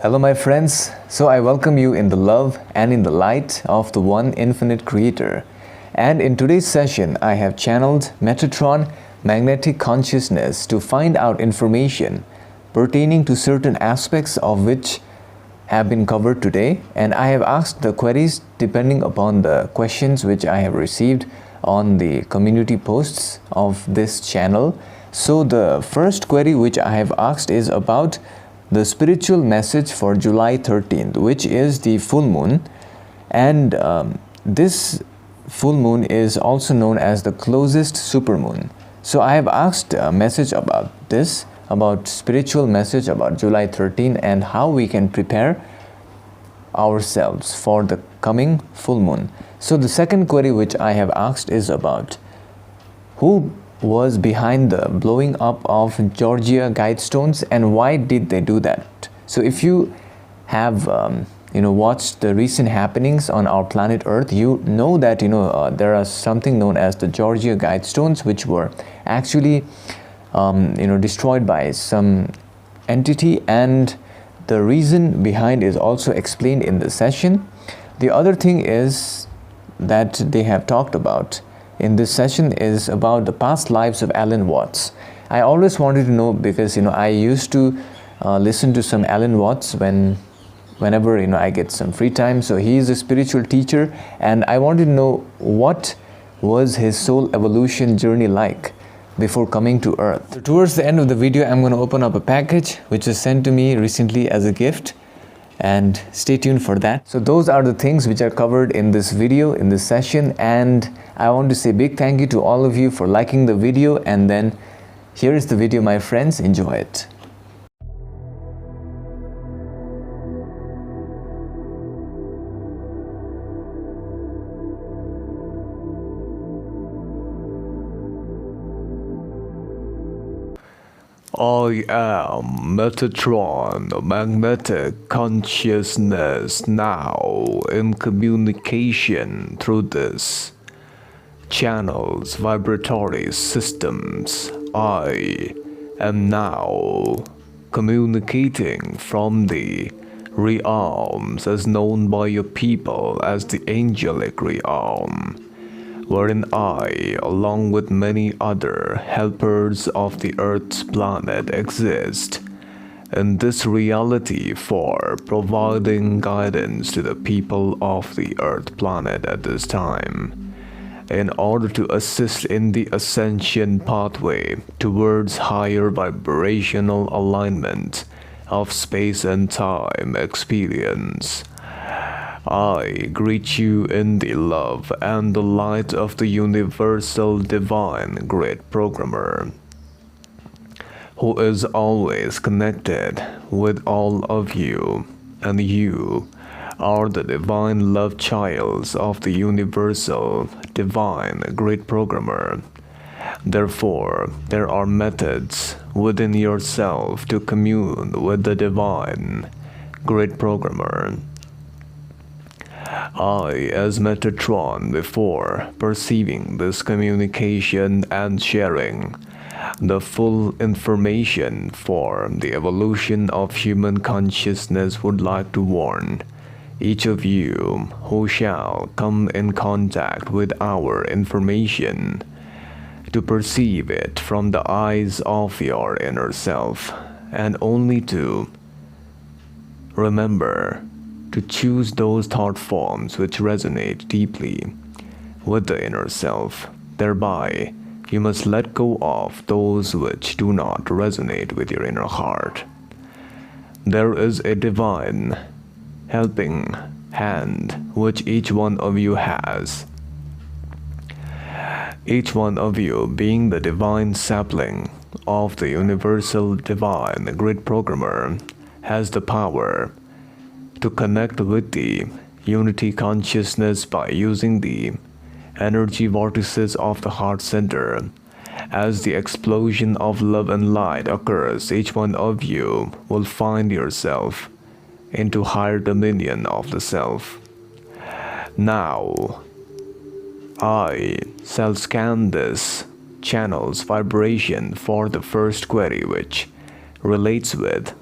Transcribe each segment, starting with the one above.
Hello my friends, so I welcome you in the love and in the light of the one infinite creator. And in today's session, I have channeled Metatron Magnetic Consciousness to find out information pertaining to certain aspects of which have been covered today. And I have asked the queries depending upon the questions which I have received on the community posts of this channel. So the first query which I have asked is about the spiritual message for July 13th, which is the full moon. And this full moon is also known as the closest supermoon. So I have asked a message about this, about spiritual message about July 13th and how we can prepare ourselves for the coming full moon. So the second query which I have asked is about who was behind the blowing up of Georgia Guidestones and why did they do that? So if you have watched the recent happenings on our planet Earth, you know that there are something known as the Georgia Guidestones, which were actually destroyed by some entity, and the reason behind is also explained in the session. The other thing is that they have talked about in this session is about the past lives of Alan Watts. I always wanted to know because I used to listen to some Alan Watts whenever I get some free time. So he is a spiritual teacher, and I wanted to know what was his soul evolution journey like before coming to Earth. So towards the end of the video, I'm going to open up a package which was sent to me recently as a gift, and stay tuned for that. So those are the things which are covered in this video, in this session, and I want to say big thank you to all of you for liking the video. And then here is the video, my friends. Enjoy it. I am Metatron Magnetic Consciousness, now in communication through this channel's vibratory systems. I am now communicating from the realms as known by your people as the angelic realm, wherein I, along with many other helpers of the Earth's planet, exist in this reality for providing guidance to the people of the Earth planet at this time, in order to assist in the ascension pathway towards higher vibrational alignment of space and time experience. I greet you in the love and the light of the universal divine great programmer, who is always connected with all of you, and you are the divine love childs of the universal divine great programmer. Therefore, there are methods within yourself to commune with the divine great programmer. I, as Metatron, before perceiving this communication and sharing the full information for the evolution of human consciousness, would like to warn each of you who shall come in contact with our information to perceive it from the eyes of your inner self, and only to remember to choose those thought forms which resonate deeply with the inner self. Thereby, you must let go of those which do not resonate with your inner heart. There is a divine helping hand which each one of you has. Each one of you being the divine sapling of the universal divine grid programmer has the power to connect with the unity consciousness by using the energy vortices of the heart center. As the explosion of love and light occurs, each one of you will find yourself into higher dominion of the self. Now, I shall scan this channel's vibration for the first query, which relates with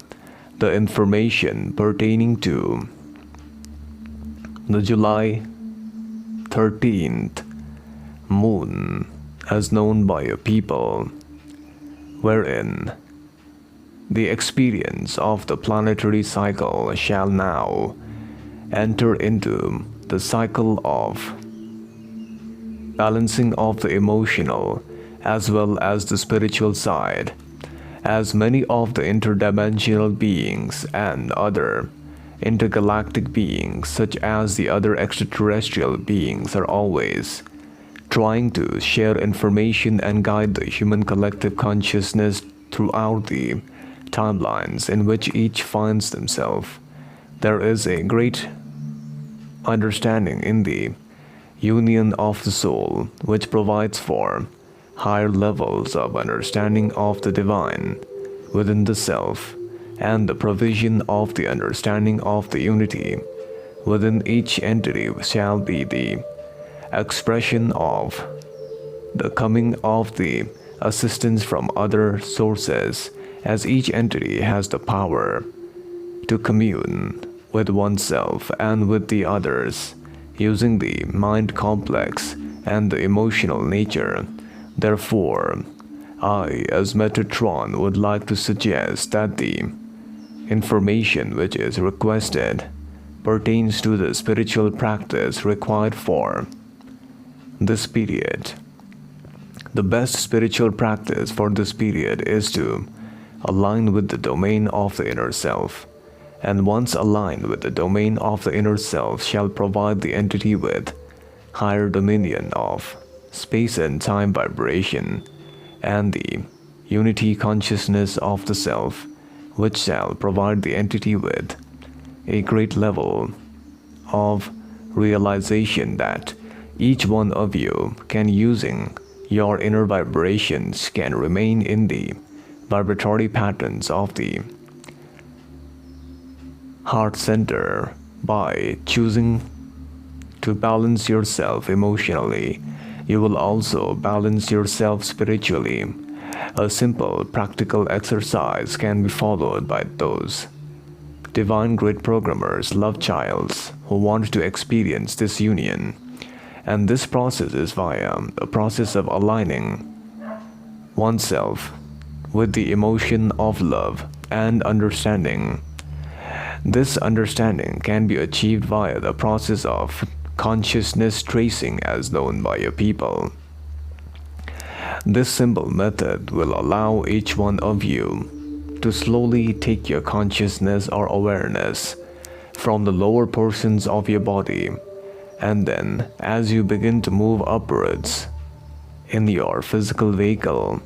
the information pertaining to the July 13th moon as known by your people, wherein the experience of the planetary cycle shall now enter into the cycle of balancing of the emotional as well as the spiritual side, as many of the interdimensional beings and other intergalactic beings such as the other extraterrestrial beings are always trying to share information and guide the human collective consciousness throughout the timelines in which each finds themselves. There is a great understanding in the union of the soul, which provides for higher levels of understanding of the divine within the self, and the provision of the understanding of the unity within each entity shall be the expression of the coming of the assistance from other sources, as each entity has the power to commune with oneself and with the others using the mind complex and the emotional nature. Therefore, I, as Metatron, would like to suggest that the information which is requested pertains to the spiritual practice required for this period. The best spiritual practice for this period is to align with the domain of the inner self, and once aligned with the domain of the inner self shall provide the entity with higher dominion of space and time vibration, and the unity consciousness of the self, which shall provide the entity with a great level of realization that each one of you can, using your inner vibrations, can remain in the vibratory patterns of the heart center by choosing to balance yourself emotionally. You will also balance yourself spiritually. A simple practical exercise can be followed by those divine grid programmers, love childs, who want to experience this union. And this process is via a process of aligning oneself with the emotion of love and understanding. This understanding can be achieved via the process of consciousness tracing as known by your people. This simple method will allow each one of you to slowly take your consciousness or awareness from the lower portions of your body, and then as you begin to move upwards in your physical vehicle,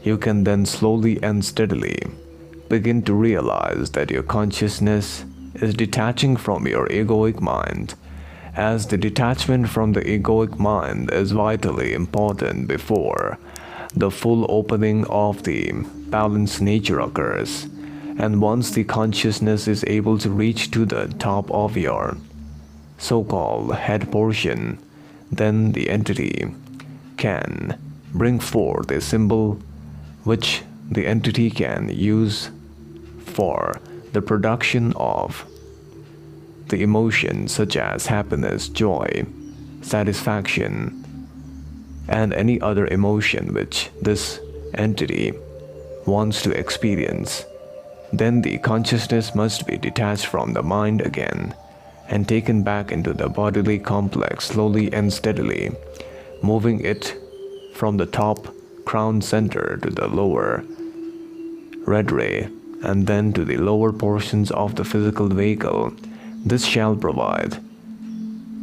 you can then slowly and steadily begin to realize that your consciousness is detaching from your egoic mind, as the detachment from the egoic mind is vitally important before the full opening of the balanced nature occurs. And once the consciousness is able to reach to the top of your so-called head portion, then the entity can bring forth a symbol which the entity can use for the production of the emotions such as happiness, joy, satisfaction, and any other emotion which this entity wants to experience. Then the consciousness must be detached from the mind again and taken back into the bodily complex slowly and steadily, moving it from the top crown center to the lower red ray, and then to the lower portions of the physical vehicle. This shall provide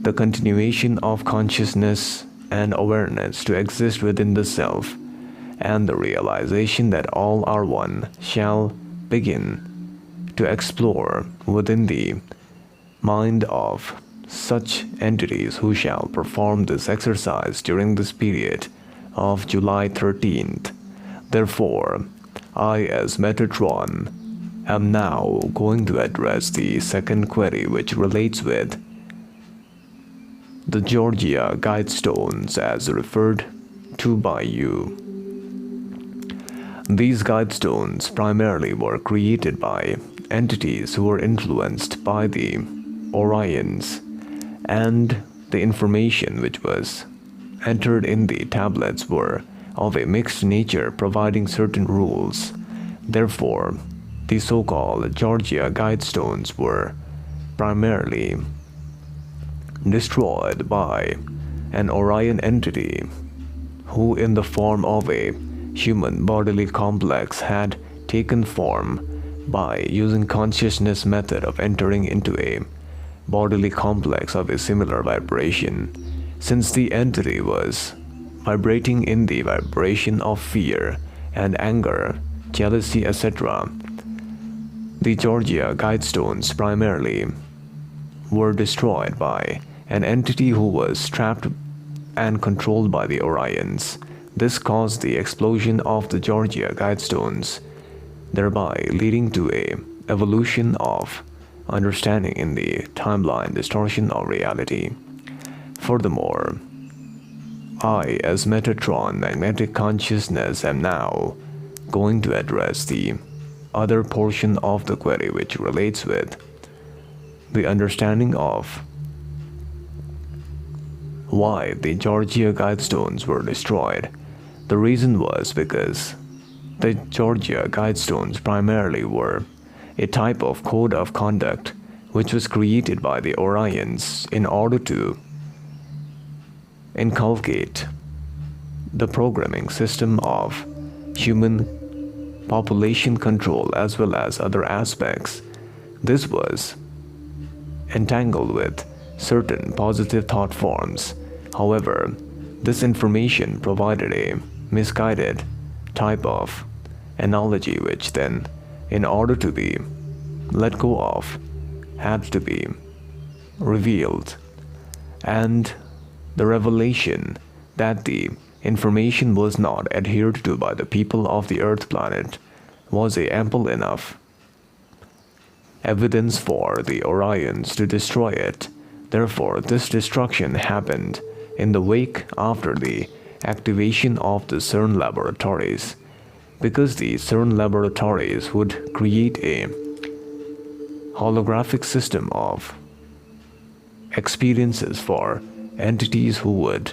the continuation of consciousness and awareness to exist within the self, and the realization that all are one shall begin to explore within the mind of such entities who shall perform this exercise during this period of July 13th. Therefore, I, as Metatron, am now going to address the second query, which relates with the Georgia Guidestones as referred to by you. These Guidestones primarily were created by entities who were influenced by the Orions, and the information which was entered in the tablets were of a mixed nature, providing certain rules. Therefore, the so-called Georgia Guidestones were primarily destroyed by an Orion entity who, in the form of a human bodily complex, had taken form by using consciousness method of entering into a bodily complex of a similar vibration. Since the entity was vibrating in the vibration of fear and anger, jealousy, etc., the Georgia Guidestones primarily were destroyed by an entity who was trapped and controlled by the Orions. This caused the explosion of the Georgia Guidestones, thereby leading to a evolution of understanding in the timeline distortion of reality. Furthermore, I, as Metatron Magnetic Consciousness, am now going to address the other portion of the query, which relates with the understanding of why the Georgia Guidestones were destroyed. The reason was because the Georgia Guidestones primarily were a type of code of conduct which was created by the Orions in order to inculcate the programming system of human population control as well as other aspects. This was entangled with certain positive thought forms. However, this information provided a misguided type of analogy which then, in order to be let go of, had to be revealed. And the revelation that the information was not adhered to by the people of the Earth planet was a ample enough evidence for the Orions to destroy it. Therefore, this destruction happened in the wake after the activation of the CERN laboratories, because the CERN laboratories would create a holographic system of experiences for entities who would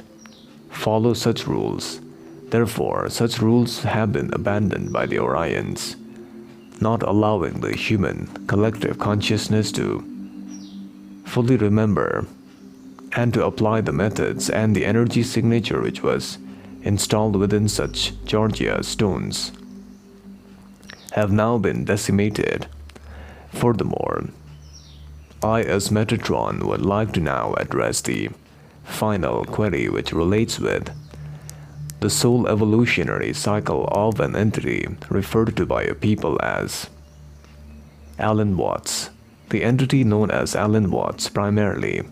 follow such rules. Therefore, such rules have been abandoned by the Orions, not allowing the human collective consciousness to fully remember and to apply the methods, and the energy signature which was installed within such Georgia stones have now been decimated. Furthermore, I, as Metatron, would like to now address the final query, which relates with the soul evolutionary cycle of an entity referred to by a people as Alan Watts. The entity known as Alan Watts primarily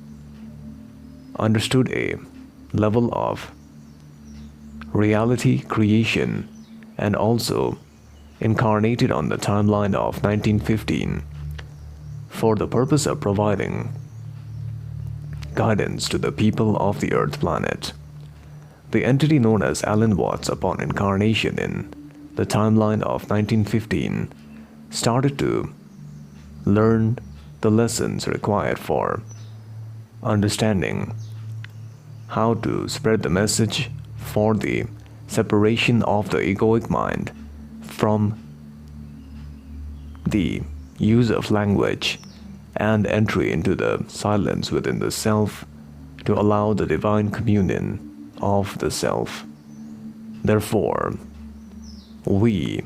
understood a level of reality creation and also incarnated on the timeline of 1915 for the purpose of providing guidance to the people of the Earth planet. The entity known as Alan Watts, upon incarnation in the timeline of 1915, started to learn the lessons required for understanding how to spread the message for the separation of the egoic mind from the use of language and entry into the silence within the self to allow the divine communion of the self. Therefore, we,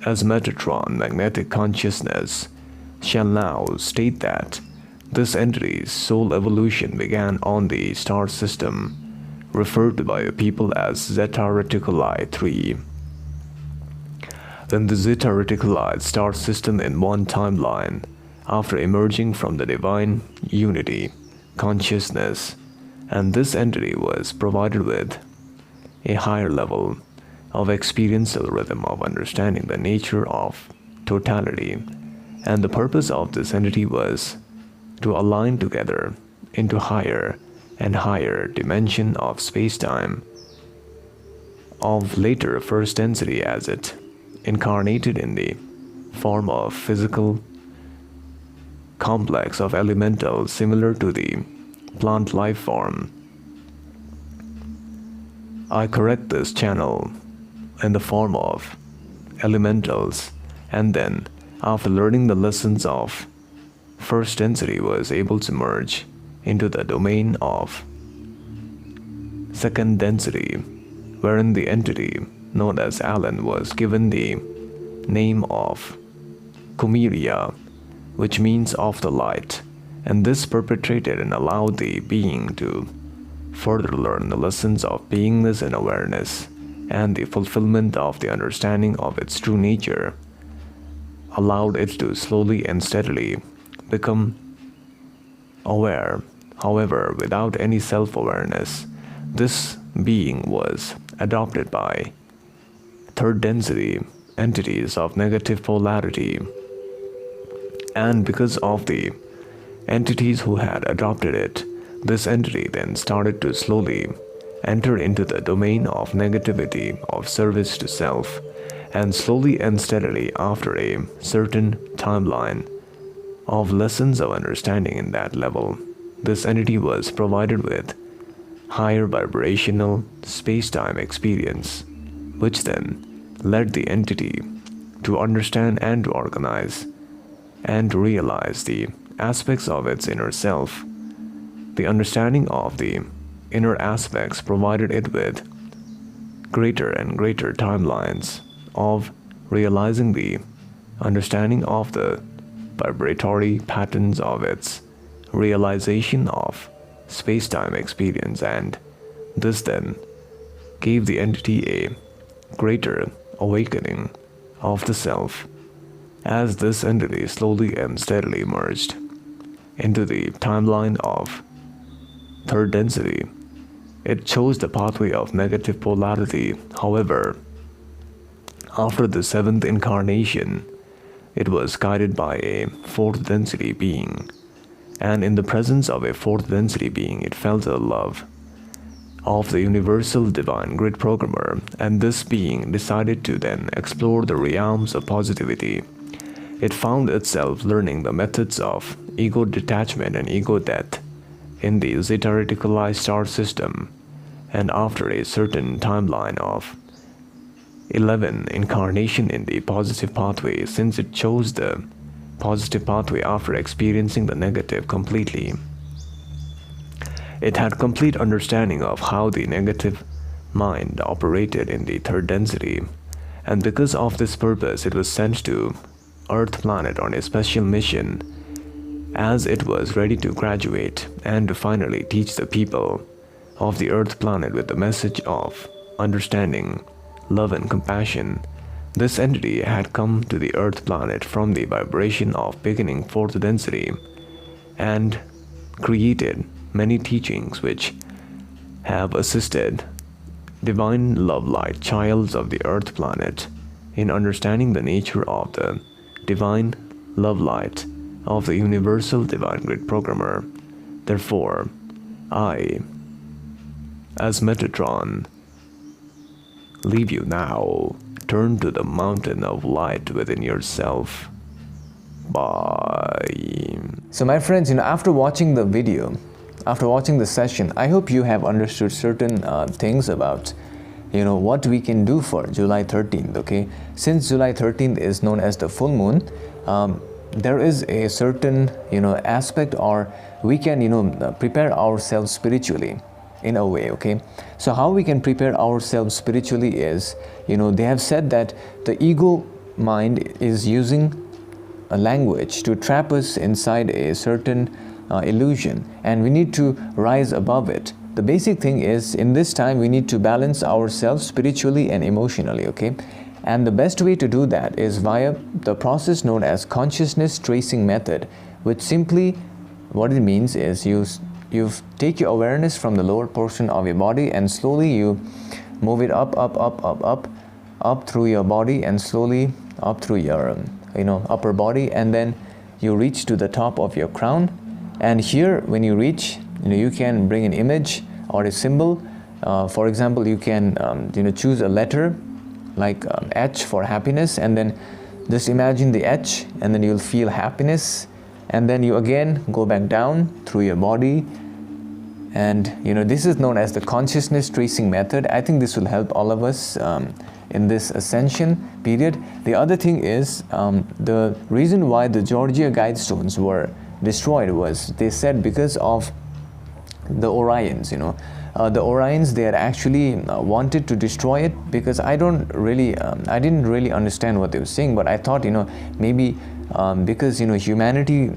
as Metatron Magnetic Consciousness, shall now state that this entity's soul evolution began on the star system, referred to by a people as Zeta Reticuli 3. Then the Zeta Reticuli star system in one timeline, after emerging from the divine unity consciousness, and this entity was provided with a higher level of experiential rhythm of understanding the nature of totality, and the purpose of this entity was to align together into higher and higher dimension of space-time of later first density as it incarnated in the form of physical complex of elementals similar to the plant life form. I correct this channel in the form of elementals, and then after learning the lessons of first density was able to merge into the domain of second density, wherein the entity known as Alan was given the name of Kumiria, which means of the light, and this perpetrated and allowed the being to further learn the lessons of beingness and awareness, and the fulfillment of the understanding of its true nature allowed it to slowly and steadily become aware. However, without any self-awareness, this being was adopted by third density entities of negative polarity, and because of the entities who had adopted it, this entity then started to slowly enter into the domain of negativity of service to self, and slowly and steadily after a certain timeline of lessons of understanding in that level, this entity was provided with higher vibrational space-time experience, which then led the entity to understand and to organize and to realize the aspects of its inner self. The understanding of the inner aspects provided it with greater and greater timelines of realizing the understanding of the vibratory patterns of its realization of space-time experience, and this then gave the entity a greater awakening of the self. As this entity slowly and steadily merged into the timeline of third density, it chose the pathway of negative polarity. However, after the seventh incarnation, it was guided by a fourth density being, and in the presence of a fourth density being, it felt the love of the universal divine grid programmer, and this being decided to then explore the realms of positivity. It found itself learning the methods of ego detachment and ego death in the Zeta Reticuli star system, and after a certain timeline of 11 incarnation in the positive pathway, since it chose the positive pathway after experiencing the negative completely, it had complete understanding of how the negative mind operated in the third density, and because of this purpose it was sent to Earth planet on a special mission, as it was ready to graduate and to finally teach the people of the Earth planet with the message of understanding, love and compassion. This entity had come to the Earth planet from the vibration of beginning fourth density and created many teachings which have assisted divine love light childs of the Earth planet in understanding the nature of the divine love light of the universal divine grid programmer. Therefore, I, as Metatron, leave you now. Turn to the mountain of light within yourself. Bye. So my friends, after watching the video, after watching the session, I hope you have understood certain things about what we can do for July 13th. Okay, since July 13th is known as the full moon, there is a certain aspect, or we can prepare ourselves spiritually in a way. Okay, so how we can prepare ourselves spiritually is, they have said that the ego mind is using a language to trap us inside a certain illusion, and we need to rise above it. The basic thing is, in this time we need to balance ourselves spiritually and emotionally. Okay, and the best way to do that is via the process known as consciousness tracing method, which simply what it means is you take your awareness from the lower portion of your body and slowly you move it up through your body and slowly up through your upper body, and then you reach to the top of your crown. And here when you reach, you can bring an image or a symbol. For example, you can choose a letter like H for happiness, and then just imagine the edge, and then you'll feel happiness, and then you again go back down through your body. And this is known as the consciousness tracing method. I think this will help all of us in this ascension period. The other thing is, the reason why the Georgia Guidestones were destroyed was, they said, because of the Orions. The Orions, they had actually wanted to destroy it, because I didn't really understand what they were saying, but I thought, maybe because humanity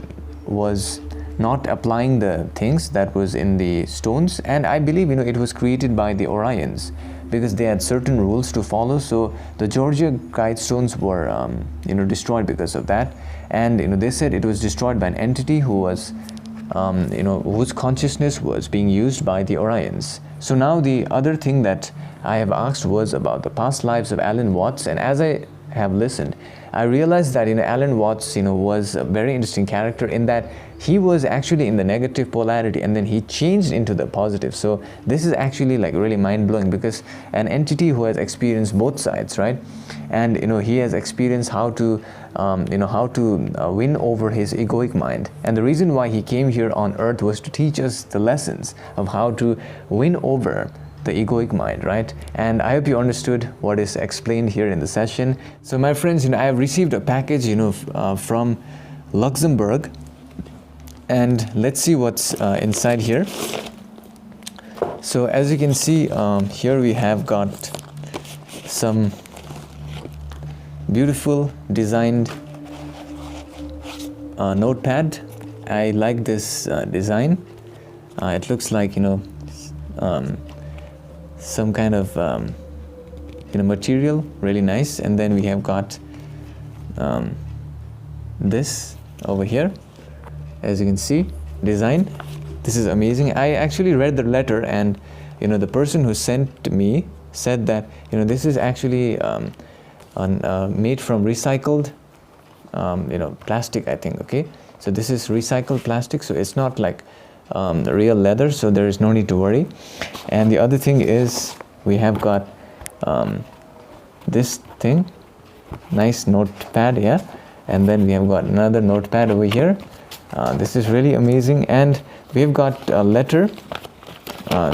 was not applying the things that was in the stones, and I believe it was created by the Orions, because they had certain rules to follow. So the Georgia Guidestones were destroyed because of that. And they said it was destroyed by an entity who was whose consciousness was being used by the Orions. So now the other thing that I have asked was about the past lives of Alan Watts, and as I have listened, I realized that Alan Watts was a very interesting character, in that he was actually in the negative polarity, and then he changed into the positive. So this is actually like really mind-blowing, because an entity who has experienced both sides, right? And he has experienced how to win over his egoic mind. And the reason why he came here on earth was to teach us the lessons of how to win over the egoic mind, right? And I hope you understood what is explained here in the session. So my friends, I have received a package from Luxembourg, and let's see what's inside here. So as you can see, here we have got some beautiful designed notepad. I like this design. It looks like some kind of material, really nice. And then we have got this over here, as you can see, design. This is amazing. I actually read the letter, and the person who sent me said that this is actually made from recycled plastic, I think. Okay, so this is recycled plastic, so it's not like the real leather, so there is no need to worry. And the other thing is, we have got this thing, nice notepad, yeah. And then we have got another notepad over here. This is really amazing. And we've got a letter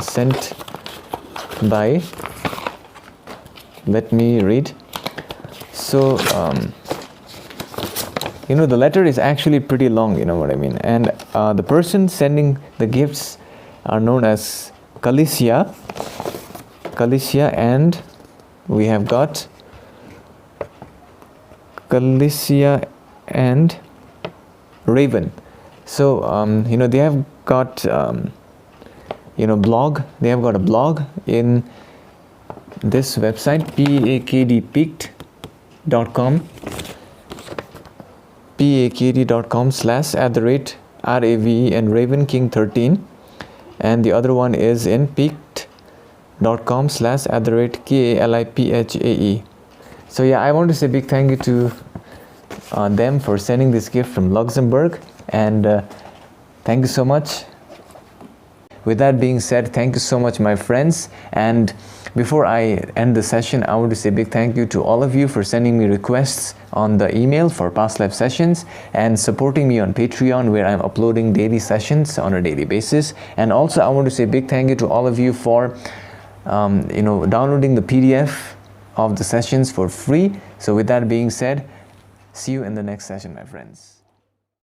sent by, let me read. So the letter is actually pretty long, what I mean. And the person sending the gifts are known as Calicia, and we have got Calicia and Raven. So they have got blog. They have got a blog in this website, pakdpeaked.com, pakd.com/@RAVE and Raven King 13, and the other one is in peaked.com/@KALIPHAE. So yeah, I want to say big thank you to them for sending this gift from Luxembourg, and thank you so much. With that being said, thank you so much, my friends. And before I end the session, I want to say big thank you to all of you for sending me requests on the email for past life sessions, and supporting me on Patreon, where I'm uploading daily sessions on a daily basis. And also I want to say big thank you to all of you for downloading the PDF of the sessions for free. So with that being said, see you in the next session, my friends.